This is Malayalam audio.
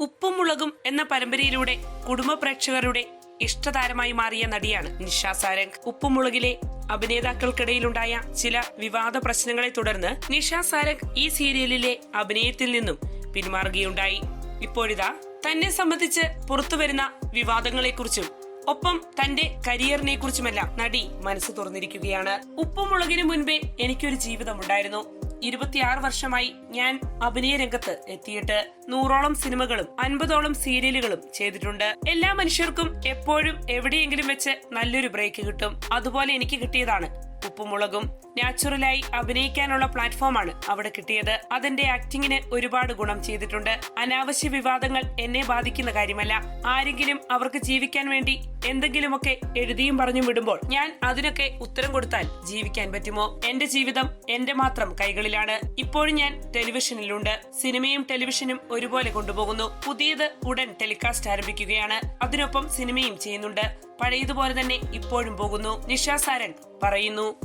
ഉപ്പും മുളകും എന്ന പരമ്പരയിലൂടെ കുടുംബ പ്രേക്ഷകരുടെ ഇഷ്ടതാരമായി മാറിയ നടിയാണ് നിഷ സാരംഗ്. ഉപ്പും മുളകിലെ അഭിനേതാക്കൾക്കിടയിലുണ്ടായ ചില വിവാദ പ്രശ്നങ്ങളെ തുടർന്ന് നിഷ സാരംഗ് ഈ സീരിയലിലെ അഭിനയത്തിൽ നിന്നും പിന്മാറുകയുണ്ടായി. ഇപ്പോഴിതാ തന്നെ സംബന്ധിച്ച് പുറത്തുവരുന്ന വിവാദങ്ങളെക്കുറിച്ചും ഒപ്പം തന്റെ കരിയറിനെ കുറിച്ചുമെല്ലാം നടി മനസ്സ് തുറന്നിരിക്കുകയാണ്. ഉപ്പും മുളകിനു മുൻപേ എനിക്കൊരു ജീവിതമുണ്ടായിരുന്നു. 26 വർഷമായി ഞാൻ അഭിനയ രംഗത്ത് എത്തിയിട്ട് 100ഓളം സിനിമകളും 50ഓളം സീരിയലുകളും ചെയ്തിട്ടുണ്ട്. എല്ലാ മനുഷ്യർക്കും എപ്പോഴും എവിടെയെങ്കിലും വെച്ച് നല്ലൊരു ബ്രേക്ക് കിട്ടും. അതുപോലെ എനിക്ക് കിട്ടിയതാണ് ഉപ്പും മുളകും. നാച്ചുറലായി അഭിനയിക്കാനുള്ള പ്ലാറ്റ്ഫോമാണ് അവിടെ കിട്ടിയത്. അതെന്റെ ആക്ടിങ്ങിന് ഒരുപാട് ഗുണം ചെയ്തിട്ടുണ്ട്. അനാവശ്യ വിവാദങ്ങൾ എന്നെ ബാധിക്കുന്ന കാര്യമല്ല. ആരെങ്കിലും അവർക്ക് ജീവിക്കാൻ വേണ്ടി എന്തെങ്കിലുമൊക്കെ എഴുതിയും പറഞ്ഞും വിടുമ്പോൾ ഞാൻ അതിനൊക്കെ ഉത്തരം കൊടുത്താൽ ജീവിക്കാൻ പറ്റുമോ? എന്റെ ജീവിതം എന്റെ മാത്രം കൈകളിലാണ്. ഇപ്പോഴും ഞാൻ ടെലിവിഷനിലുണ്ട്. സിനിമയും ടെലിവിഷനും ഒരുപോലെ കൊണ്ടുപോകുന്നു. പുതിയത് ഉടൻ ടെലികാസ്റ്റ് ആരംഭിക്കുകയാണ്. അതിനൊപ്പം സിനിമയും ചെയ്യുന്നുണ്ട്. പഴയതുപോലെ തന്നെ ഇപ്പോഴും പോകുന്നു. നിഷ സാരംഗ് പറയുന്നു.